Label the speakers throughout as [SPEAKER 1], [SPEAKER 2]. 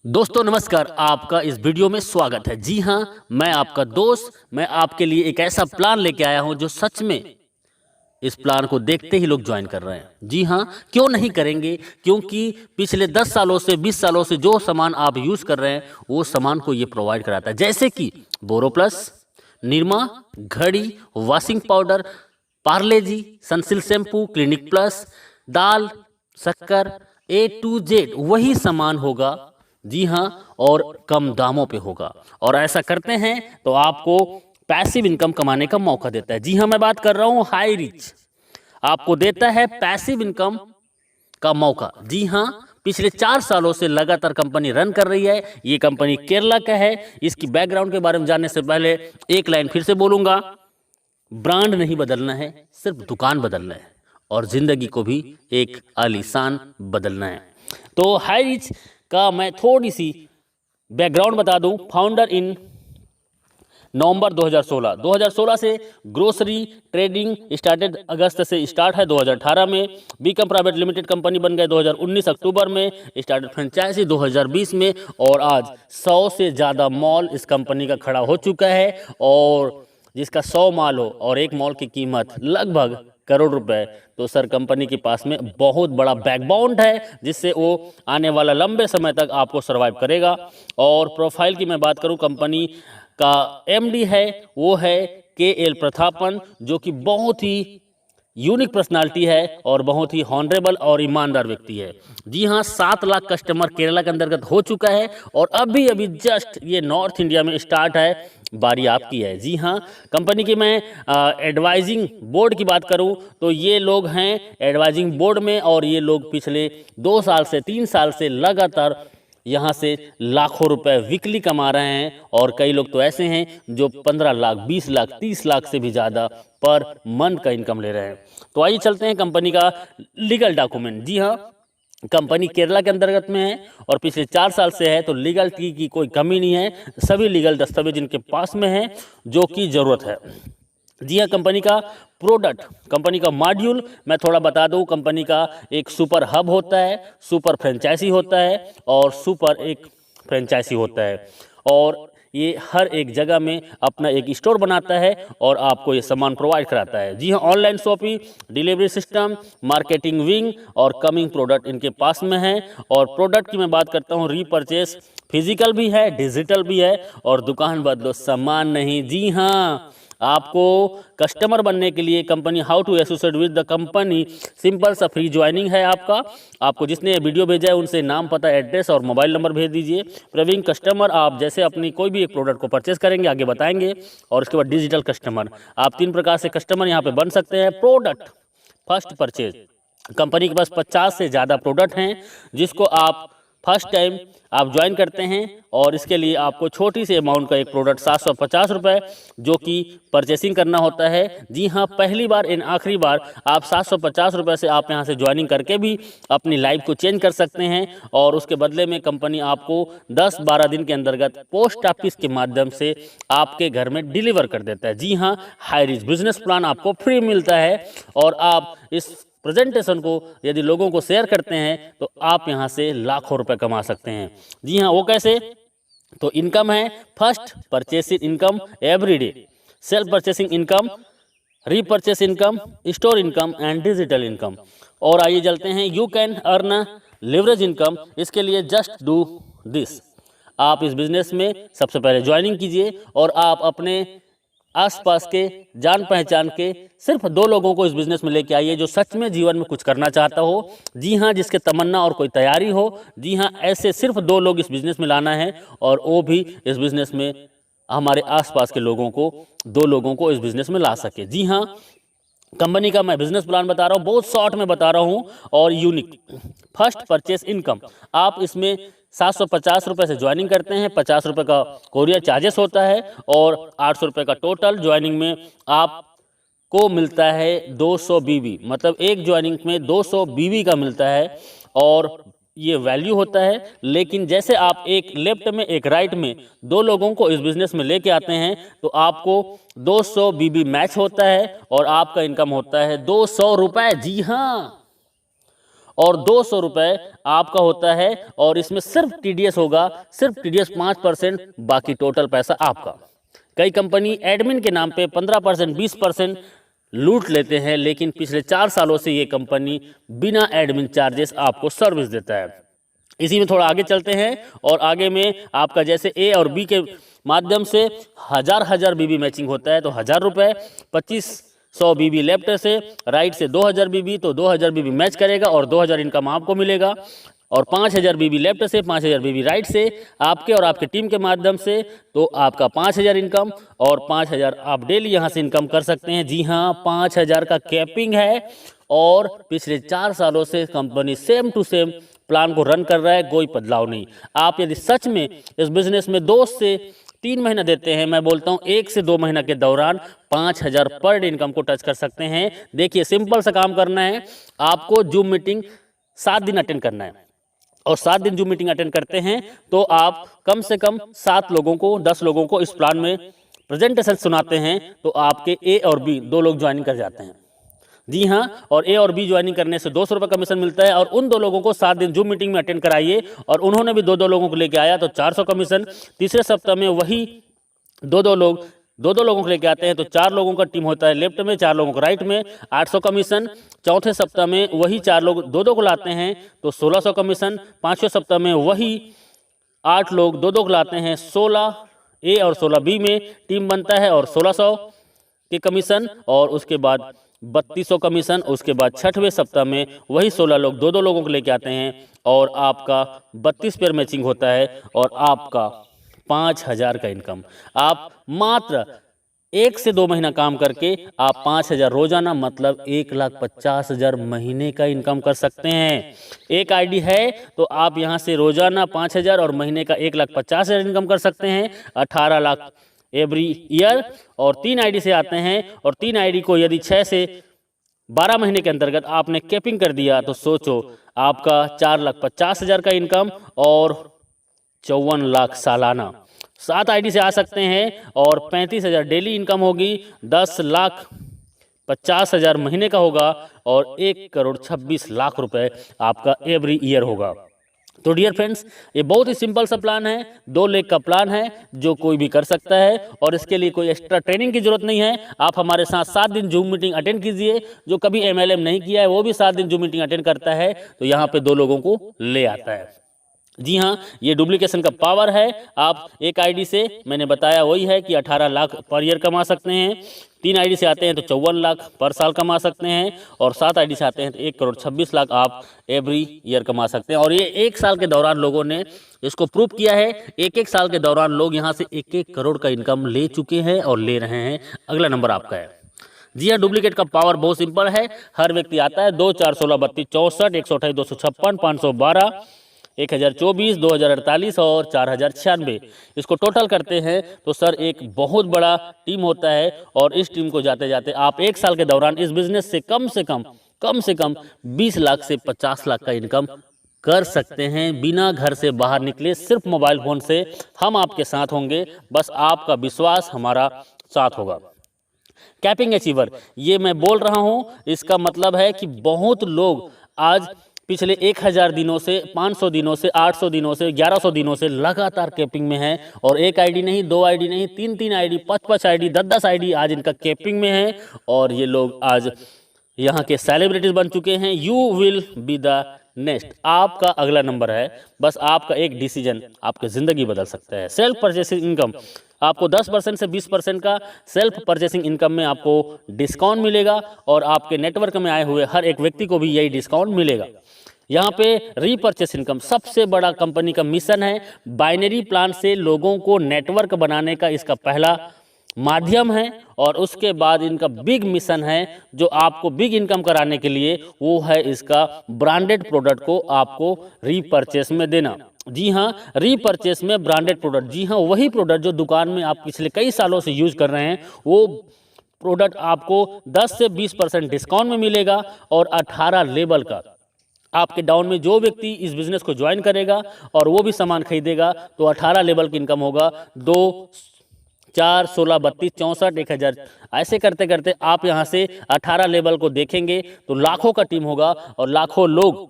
[SPEAKER 1] दोस्तों नमस्कार, आपका इस वीडियो में स्वागत है। जी हाँ, मैं आपका दोस्त, मैं आपके लिए एक ऐसा प्लान लेके आया हूं जो सच में इस प्लान को देखते ही लोग ज्वाइन कर रहे हैं। जी हाँ, क्यों नहीं करेंगे? क्योंकि पिछले 10 सालों से 20 सालों से जो सामान आप यूज कर रहे हैं वो सामान को ये प्रोवाइड कराता है, जैसे कि बोरोप्लस, निरमा, घड़ी, वॉशिंग पाउडर, पार्ले जी, सनसिल्क शैम्पू, क्लिनिक प्लस, दाल, शक्कर, A to Z वही सामान होगा। जी हाँ, और कम दामों पे होगा। और ऐसा करते हैं तो आपको पैसिव इनकम कमाने का मौका देता है। जी हाँ, मैं बात कर रहा हूँ हाई रिच, आपको देता है पैसिव इनकम का मौका। जी हाँ, पिछले 4 सालों से लगातार कंपनी रन कर रही है। ये कंपनी केरला का है। इसकी बैकग्राउंड के बारे में जानने से पहले एक लाइन फिर से बोलूंगा, ब्रांड नहीं बदलना है, सिर्फ दुकान बदलना है और जिंदगी को भी एक आलीशान बदलना है। तो हाई रिच का मैं थोड़ी सी बैकग्राउंड बता दूं। फाउंडर इन नवंबर 2016 से ग्रोसरी ट्रेडिंग स्टार्टेड, अगस्त से स्टार्ट है। 2018 में बीकम प्राइवेट लिमिटेड कंपनी बन गए। 2019 अक्टूबर में स्टार्टेड फ्रेंचाइजी 2020 में, और आज 100 से ज़्यादा मॉल इस कंपनी का खड़ा हो चुका है। और जिसका 100 मॉल हो और एक मॉल की कीमत लगभग करोड़ रुपए, तो सर कंपनी के पास में बहुत बड़ा बैकबोन है जिससे वो आने वाला लंबे समय तक आपको सरवाइव करेगा। और प्रोफाइल की मैं बात करूं, कंपनी का एमडी है वो है KL प्रतापन, जो कि बहुत ही यूनिक पर्सनालिटी है और बहुत ही हॉनरेबल और ईमानदार व्यक्ति है। जी हाँ, 7 लाख कस्टमर केरला के अंतर्गत हो चुका है और अभी अभी जस्ट ये नॉर्थ इंडिया में स्टार्ट है। बारी आपकी है। जी हाँ, कंपनी की मैं एडवाइजिंग बोर्ड की बात करूं तो ये लोग हैं एडवाइजिंग बोर्ड में, और ये लोग पिछले 2 साल से 3 साल से लगातार यहाँ से लाखों रुपए वीकली कमा रहे हैं। और कई लोग तो ऐसे हैं जो 15 लाख, 20 लाख, 30 लाख से भी ज़्यादा पर मंथ का इनकम ले रहे हैं। तो आइए चलते हैं कंपनी का लीगल डॉक्यूमेंट। जी हाँ, कंपनी केरला के अंतर्गत में है और पिछले 4 साल से है, तो लीगल की कोई कमी नहीं है। सभी लीगल दस्तावेज इनके पास में है जो कि ज़रूरत है। जी हाँ, कंपनी का प्रोडक्ट, कंपनी का मॉड्यूल मैं थोड़ा बता दूं। कंपनी का एक सुपर हब होता है, सुपर फ्रेंचाइजी होता है और सुपर एक फ्रेंचाइजी होता है। और ये हर एक जगह में अपना एक स्टोर बनाता है और आपको ये सामान प्रोवाइड कराता है। जी हाँ, online shopping, delivery system, marketing wing और कमिंग प्रोडक्ट इनके पास में है। और प्रोडक्ट की मैं बात करता हूँ, रीपरचेस फिजिकल भी है, डिजिटल भी है, और दुकान बदलो सामान नहीं। जी हाँ, आपको कस्टमर बनने के लिए company how to associate with the company, simple सा फ्री ज्वाइनिंग है आपको जिसने वीडियो भेजा है उनसे नाम, पता, एड्रेस और मोबाइल नंबर भेज दीजिए। प्रवीण कस्टमर, आप जैसे अपनी कोई भी एक प्रोडक्ट को परचेस करेंगे आगे बताएंगे। और उसके बाद डिजिटल कस्टमर, आप 3 प्रकार से कस्टमर यहाँ पे बन सकते हैं। प्रोडक्ट फर्स्ट परचेज, कंपनी के पास 50 से ज़्यादा प्रोडक्ट हैं जिसको आप फर्स्ट टाइम आप ज्वाइन करते हैं, और इसके लिए आपको छोटी सी अमाउंट का एक प्रोडक्ट 750 रुपये जो कि परचेसिंग करना होता है। जी हाँ, पहली बार इन आखिरी बार आप 750 रुपये से आप यहाँ से ज्वाइनिंग करके भी अपनी लाइफ को चेंज कर सकते हैं। और उसके बदले में कंपनी आपको 10-12 दिन के अंतर्गत पोस्ट ऑफिस के माध्यम से आपके घर में डिलीवर कर देता है। जी हाँ, हाई रिच बिजनेस प्लान आपको फ्री मिलता है और आप इस प्रेजेंटेशन को यदि लोगों को शेयर करते हैं तो आप यहां से लाखों रुपए कमा सकते हैं। जी हाँ, वो कैसे? तो इनकम है first purchasing income everyday, self purchasing income, repurchase income, store income and digital income. और आइए चलते हैं, you can earn leverage income. इसके लिए जस्ट डू दिस, आप इस बिजनेस में सबसे पहले ज्वाइनिंग कीजिए और आप अपने आसपास के जान पहचान के सिर्फ 2 लोगों को इस बिजनेस में लेके आइए जो सच में जीवन में कुछ करना चाहता हो। जी हाँ, जिसके तमन्ना और कोई तैयारी हो। जी हाँ, ऐसे सिर्फ 2 लोग इस बिजनेस में लाना है, और वो भी इस बिजनेस में हमारे आसपास के लोगों को, 2 लोगों को इस बिजनेस में ला सके। जी हाँ, कंपनी का मैं बिजनेस प्लान बता रहा हूँ, बहुत शॉर्ट में बता रहा हूँ और यूनिक। फर्स्ट परचेस इनकम, आप इसमें 750 रुपये से ज्वाइनिंग करते हैं, 50 रुपये का कोरियर चार्जेस होता है और 800 रुपये का टोटल ज्वाइनिंग में आपको मिलता है 200 बीबी, मतलब एक ज्वाइनिंग में 200 बीबी का मिलता है। और ये वैल्यू होता है, लेकिन जैसे आप एक लेफ्ट में एक राइट में 2 लोगों को इस बिजनेस में लेके आते हैं तो आपको 200 बीबी मैच होता है और आपका इनकम होता है 200 रुपये। जी हाँ, और 200 रुपये आपका होता है। और इसमें सिर्फ टीडीएस होगा, सिर्फ टीडीएस 5%, बाकी टोटल पैसा आपका। कई कंपनी एडमिन के नाम पे 15%, 20% लूट लेते हैं, लेकिन पिछले 4 सालों से ये कंपनी बिना एडमिन चार्जेस आपको सर्विस देता है। इसी में थोड़ा आगे चलते हैं और आगे में आपका जैसे ए और बी के माध्यम से हजार बीबी मैचिंग होता है तो 1000 रुपये, 2500 बीबी लेफ्ट से, राइट से 2000 बीबी, तो 2000 बीबी मैच करेगा और 2000 इनकम आपको मिलेगा। और 5000 बीबी लेफ्ट से, 5000 बीबी राइट से आपके और आपके टीम के माध्यम से, तो आपका 5000 इनकम और 5000 आप डेली यहाँ से इनकम कर सकते हैं। जी हाँ, 5000 का कैपिंग है और पिछले 4 सालों से company same to same plan को रन कर रहा है, कोई बदलाव नहीं। आप यदि सच में इस बिजनेस में 2 से 3 महीना देते हैं, मैं बोलता हूँ 1 से 2 महीना के दौरान 5000 पर डे इनकम को टच कर सकते हैं। देखिए, सिंपल सा काम करना है, आपको जूम मीटिंग 7 दिन अटेंड करना है और 7 दिन जूम मीटिंग अटेंड करते हैं तो आप कम से कम 7 लोगों को, 10 लोगों को इस प्लान में प्रेजेंटेशन सुनाते हैं तो आपके ए और बी 2 लोग ज्वाइनिंग कर जाते हैं। जी हाँ, और ए और बी ज्वाइनिंग करने से 200 रुपये कमीशन मिलता है। और उन 2 लोगों को 7 दिन जूम मीटिंग में अटेंड कराइए और उन्होंने भी 2 लोगों को लेके आया तो 400 कमीशन। तीसरे सप्ताह में वही 2 लोगों को लेके आते हैं तो 4 लोगों का टीम होता है लेफ्ट में, 4 लोगों को राइट में, 800 कमीशन। चौथे सप्ताह में वही 4 लोग 2 को लाते हैं तो 1600 कमीशन। 5वें सप्ताह में वही 8 लोग 2 को लाते हैं, 16 ए और 16 बी में टीम बनता है और 1600 के कमीशन। और उसके बाद 3200 कमीशन। उसके बाद 6वें सप्ताह में वही 16 लोग 2 लोगों को लेके आते हैं और आपका 32 पेयर मैचिंग होता है और आपका 5000 का इनकम। आप मात्र 1 से 2 महीना काम करके आप 5000 रोजाना, मतलब 1,50,000 महीने का इनकम कर सकते हैं। एक आईडी है तो आप यहां से रोजाना 5000 और महीने का 1,50,000 इनकम कर सकते हैं, 18 लाख एवरी ईयर। और 3 आईडी से आते हैं और 3 आईडी को यदि 6 से 12 महीने के अंतर्गत आपने कैपिंग कर दिया तो सोचो आपका 4,50,000 का इनकम और 54 लाख सालाना। 7 आईडी से आ सकते हैं और 35,000 डेली इनकम होगी, 10,50,000 महीने का होगा और 1,26,00,000 रुपए आपका एवरी ईयर होगा। तो डियर फ्रेंड्स, ये बहुत ही सिंपल सा प्लान है, 2 लाख का प्लान है जो कोई भी कर सकता है और इसके लिए कोई एक्स्ट्रा ट्रेनिंग की जरूरत नहीं है। आप हमारे साथ 7 दिन जूम मीटिंग अटेंड कीजिए। जो कभी एमएलएम नहीं किया है वो भी 7 दिन जूम मीटिंग अटेंड करता है तो यहाँ पे 2 लोगों को ले आता है। जी हाँ, ये डुप्लीकेशन का पावर है। आप एक आईडी से, मैंने बताया वही है कि 18 लाख पर ईयर कमा सकते हैं। 3 आईडी से आते हैं तो 54 लाख पर साल कमा सकते हैं और 7 आईडी से आते हैं तो 1,26,00,000 आप एवरी ईयर कमा सकते हैं। और ये 1 साल के दौरान लोगों ने इसको प्रूव किया है। 1 साल के दौरान लोग यहाँ से 1 करोड़ का इनकम ले चुके हैं और ले रहे हैं। अगला नंबर आपका है। जी हाँ, डुप्लीकेट का पावर बहुत सिंपल है। हर व्यक्ति आता है 2, 4, 16, 32, 64, 128, 256, 512, 1024, 2048 और 4096। इसको टोटल करते हैं तो सर एक बहुत बड़ा टीम होता है और इस टीम को जाते जाते आप 1 साल के दौरान इस बिजनेस से कम से कम 20 लाख से 50 लाख का इनकम कर सकते हैं बिना घर से बाहर निकले। सिर्फ मोबाइल फोन से हम आपके साथ होंगे, बस आपका विश्वास हमारा साथ होगा। कैपिंग अचीवर, ये मैं बोल रहा हूँ, इसका मतलब है कि बहुत लोग आज पिछले 1000 दिनों से, 500 दिनों से, 800 दिनों से, 1100 दिनों से लगातार कैपिंग में है और 1 आईडी नहीं, 2 आईडी नहीं, 3 आईडी, 5 आईडी, 10 आईडी आज इनका कैपिंग में है और ये लोग आज यहाँ के सेलिब्रिटीज बन चुके हैं। You will be the next, आपका अगला नंबर है। बस आपका एक डिसीजन आपकी ज़िंदगी बदल सकता है। सेल्फ परचेसिंग इनकम, आपको 10% से 20% का सेल्फ परचेसिंग इनकम में आपको डिस्काउंट मिलेगा और आपके नेटवर्क में आए हुए हर एक व्यक्ति को भी यही डिस्काउंट मिलेगा। यहाँ पे रीपरचेस इनकम सबसे बड़ा कंपनी का मिशन है। बाइनरी प्लान से लोगों को नेटवर्क बनाने का इसका पहला माध्यम है और उसके बाद इनका बिग मिशन है जो आपको बिग इनकम कराने के लिए, वो है इसका ब्रांडेड प्रोडक्ट को आपको रीपरचेस में देना। जी हाँ, रीपरचेस में ब्रांडेड प्रोडक्ट, जी हाँ वही प्रोडक्ट जो दुकान में आप पिछले कई सालों से यूज कर रहे हैं, वो प्रोडक्ट आपको 10 से 20% डिस्काउंट में मिलेगा और 18 लेवल का आपके डाउन में जो व्यक्ति इस बिजनेस को ज्वाइन करेगा और वो भी सामान खरीदेगा तो 18 लेवल की इनकम होगा। 2, 4, 16, 32, 64, 1000 ऐसे करते करते आप यहाँ से 18 लेवल को देखेंगे तो लाखों का टीम होगा और लाखों लोग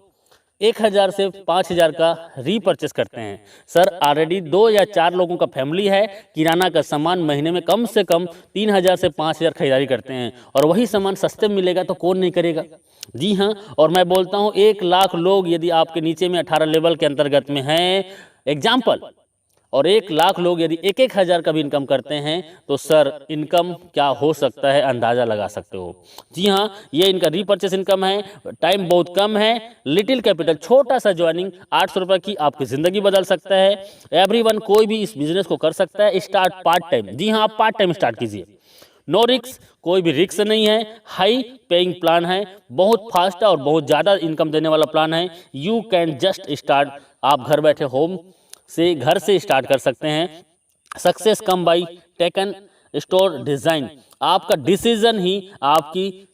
[SPEAKER 1] 1000 से 5000 का रीपर्चेस करते हैं। सर ऑलरेडी 2 या 4 लोगों का फैमिली है, किराना का सामान महीने में कम से कम 3000 से 5000 खरीदारी करते हैं और वही सामान सस्ते में मिलेगा तो कौन नहीं करेगा। जी हाँ, और मैं बोलता हूँ 1 लाख लोग यदि आपके नीचे में 18 लेवल के अंतर्गत में हैं एग्जाम्पल, और 1 लाख लोग यदि 1-1 हज़ार का भी इनकम करते हैं तो सर इनकम क्या हो सकता है अंदाज़ा लगा सकते हो। जी हाँ, ये इनका रीपर्चेस इनकम है, टाइम बहुत कम है, लिटिल कैपिटल, छोटा सा ज्वाइनिंग 800 रुपये की आपकी ज़िंदगी बदल सकता है। एवरीवन कोई भी इस बिज़नेस को कर सकता है, स्टार्ट पार्ट टाइम। जी हाँ, आप पार्ट टाइम स्टार्ट कीजिए, नो रिक्स, कोई भी रिक्स नहीं है, हाई पेइंग प्लान है, बहुत फास्ट और बहुत ज़्यादा इनकम देने वाला प्लान है। यू कैन जस्ट स्टार्ट, आप घर बैठे होम से घर से स्टार्ट कर सकते हैं। Success come by taken store design, आपका डिसीजन ही आपकी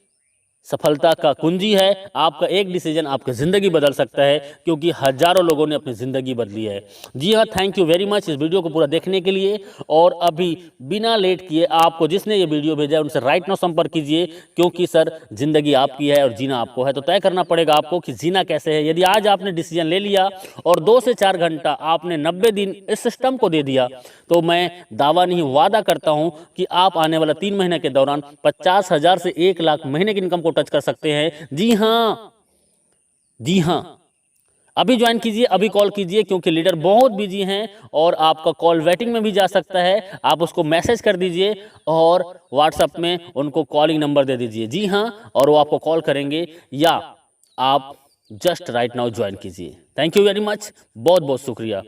[SPEAKER 1] सफलता का कुंजी है। आपका एक डिसीजन आपकी ज़िंदगी बदल सकता है, क्योंकि हज़ारों लोगों ने अपनी ज़िंदगी बदली है। जी हाँ, थैंक यू वेरी मच इस वीडियो को पूरा देखने के लिए। और अभी बिना लेट किए आपको जिसने ये वीडियो भेजा है उनसे राइट नाउ संपर्क कीजिए, क्योंकि सर ज़िंदगी आपकी है और जीना आपको है, तो तय करना पड़ेगा आपको कि जीना कैसे है। यदि आज आपने डिसीजन ले लिया और 2 से 4 घंटा आपने 90 दिन इस सिस्टम को दे दिया, तो मैं दावा नहीं वादा करता हूं कि आप आने वाला 3 महीने के दौरान 50,000 से 1 लाख महीने की इनकम को टच कर सकते हैं। जी हाँ, जी हाँ, अभी ज्वाइन कीजिए, अभी कॉल कीजिए, क्योंकि लीडर बहुत बिजी हैं और आपका कॉल वेटिंग में भी जा सकता है। आप उसको मैसेज कर दीजिए और व्हाट्सएप में उनको कॉलिंग नंबर दे दीजिए। जी हाँ, और वो आपको कॉल करेंगे, या आप जस्ट राइट नाउ ज्वाइन कीजिए। थैंक यू वेरी मच, बहुत बहुत शुक्रिया।